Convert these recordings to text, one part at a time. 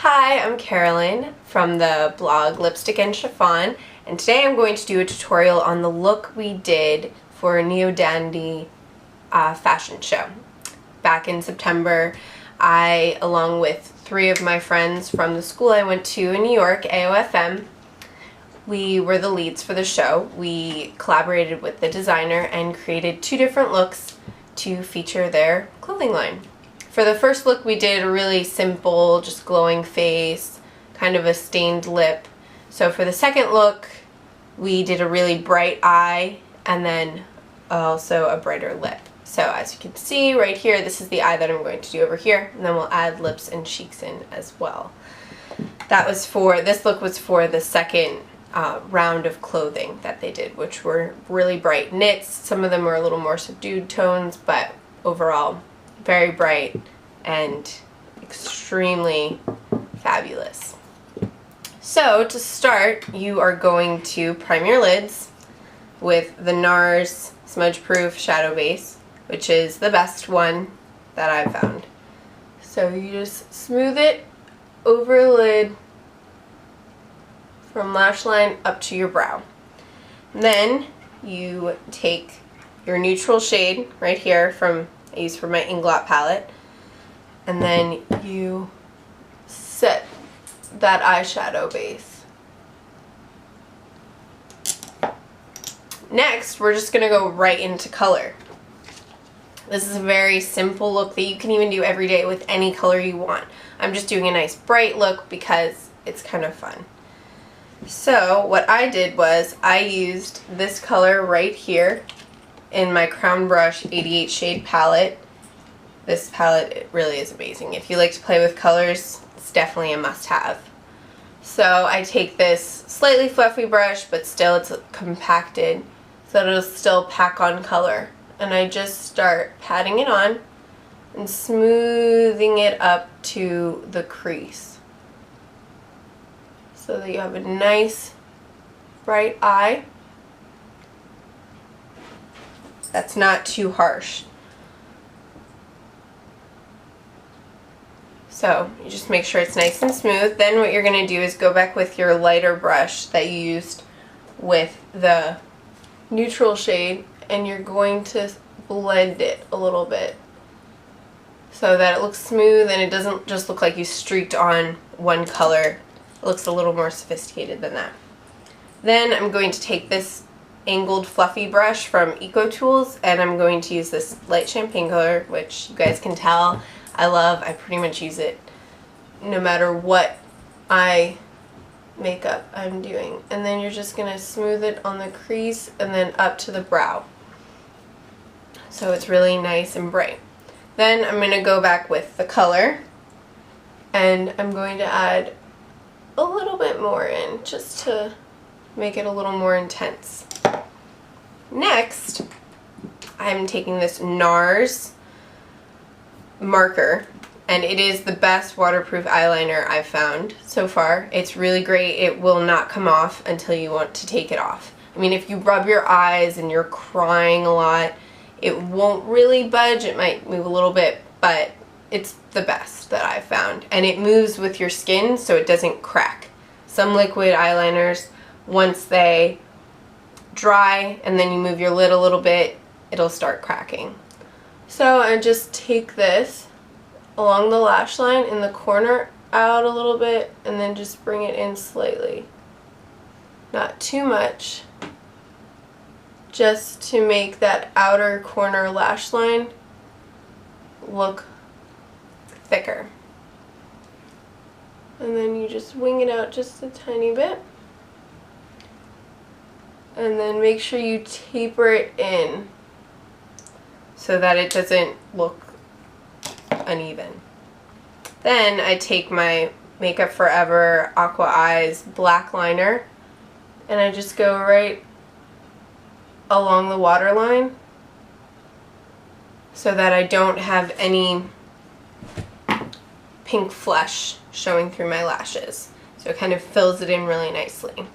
Hi, I'm Carolyn from the blog Lipstick and Chiffon, and today I'm going to do a tutorial on the look we did for a Neodandi fashion show. Back in September, I, along with 3 of my friends from the school I went to in New York, AOFM, we were the leads for the show. We collaborated with the designer and created 2 different looks to feature their clothing line. For the first look, we did a really simple, just glowing face, kind of a stained lip. So for the second look, we did a really bright eye and then also a brighter lip. So as you can see right here, this is the eye that I'm going to do over here, and then we'll add lips and cheeks in as well. This look was for the second round of clothing that they did, which were really bright knits. Some of them were a little more subdued tones, but overall very bright and extremely fabulous. So to start, you are going to prime your lids with the NARS Smudge Proof Shadow Base, which is the best one that I've found. So you just smooth it over the lid from lash line up to your brow. And then you take your neutral shade right here I use for my Inglot palette, and then you set that eyeshadow base. Next, we're just going to go right into color. This is a very simple look that you can even do every day with any color you want. I'm just doing a nice bright look because it's kind of fun. So what I did was I used this color right here in my Crown Brush 88 shade palette. This palette, it really is amazing. If you like to play with colors, it's definitely a must-have. So I take this slightly fluffy brush, but still it's compacted so that it'll still pack on color. And I just start patting it on and smoothing it up to the crease so that you have a nice bright eye that's not too harsh. So you just make sure it's nice and smooth. Then what you're going to do is go back with your lighter brush that you used with the neutral shade, and you're going to blend it a little bit so that it looks smooth and it doesn't just look like you streaked on one color. It looks a little more sophisticated than that. Then I'm going to take this angled fluffy brush from Eco Tools, and I'm going to use this light champagne color, which you guys can tell I love. I pretty much use it no matter what eye makeup I'm doing. And then you're just going to smooth it on the crease and then up to the brow, so it's really nice and bright. Then I'm going to go back with the color, and I'm going to add a little bit more in just to make it a little more intense. Next, I'm taking this NARS marker, and it is the best waterproof eyeliner I've found so far. It's really great. It will not come off until you want to take it off. I mean, if you rub your eyes and you're crying a lot, it won't really budge. It might move a little bit, but it's the best that I've found. And it moves with your skin so it doesn't crack. Some liquid eyeliners, once they dry and then you move your lid a little bit, it'll start cracking. So I just take this along the lash line in the corner out a little bit, and then just bring it in slightly. Not too much, just to make that outer corner lash line look thicker. And then you just wing it out just a tiny bit. And then make sure you taper it in so that it doesn't look uneven. Then I take my Makeup Forever Aqua Eyes black liner, and I just go right along the waterline so that I don't have any pink flesh showing through my lashes. So it kind of fills it in really nicely.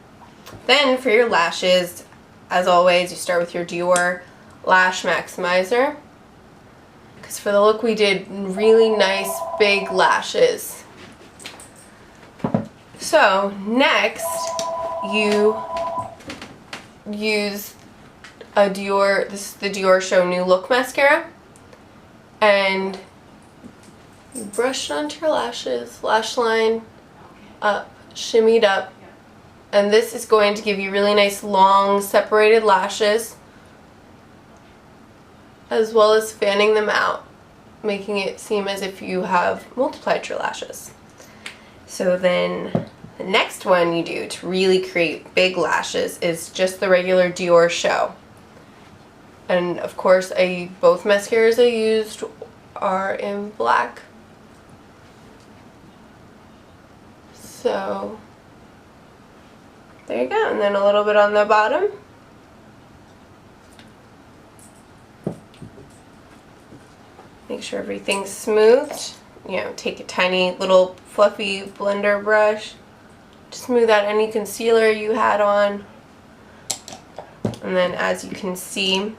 Then for your lashes, as always, you start with your Dior Lash Maximizer, because for the look we did really nice big lashes. So next you use a Dior, this is the Dior Show New Look mascara, and you brush it onto your lashes, lash line up, shimmied up, and this is going to give you really nice long separated lashes, as well as fanning them out, making it seem as if you have multiplied your lashes. So then the next one you do to really create big lashes is just the regular Dior Show. And of course, both mascaras I used are in black. So there you go, and then a little bit on the bottom. Make sure everything's smoothed. You know, take a tiny little fluffy blender brush to smooth out any concealer you had on. And then as you can see,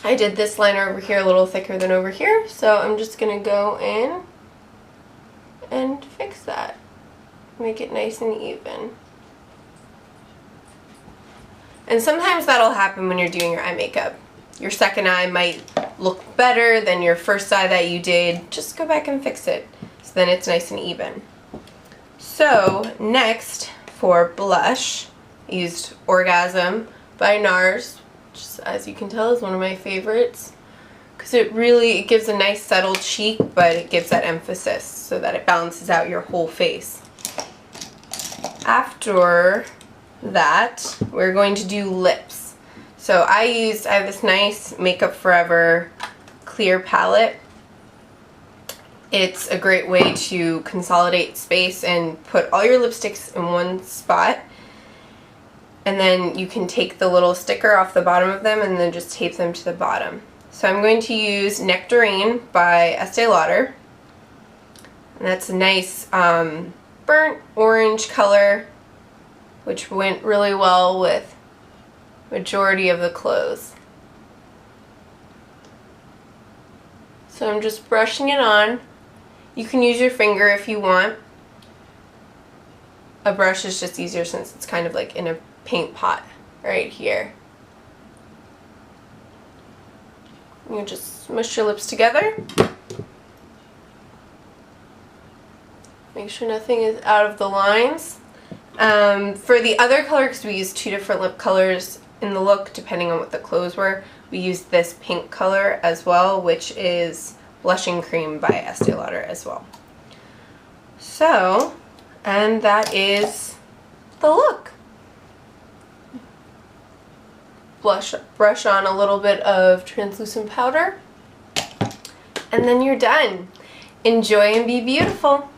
I did this liner over here a little thicker than over here, so I'm just going to go in and fix that. Make it nice and even. And sometimes that'll happen when you're doing your eye makeup. Your second eye might look better than your first eye that you did. Just go back and fix it, so then it's nice and even. So next, for blush, I used Orgasm by NARS, which, as you can tell, is one of my favorites, because it gives a nice settled cheek, but it gives that emphasis so that it balances out your whole face. After that, we're going to do lips. So I have this nice Makeup Forever clear palette. It's a great way to consolidate space and put all your lipsticks in one spot. And then you can take the little sticker off the bottom of them and then just tape them to the bottom. So I'm going to use Nectarine by Estee Lauder. And that's a nice burnt orange color, which went really well with majority of the clothes. So I'm just brushing it on. You can use your finger if you want. A brush is just easier since it's kind of like in a paint pot right here. You just smush your lips together. Make sure nothing is out of the lines. For the other color, because we used two different lip colors in the look depending on what the clothes were, we used this pink color as well, which is Blushing Cream by Estee Lauder as well. So, and that is the look. Brush on a little bit of translucent powder, and then you're done. Enjoy and be beautiful.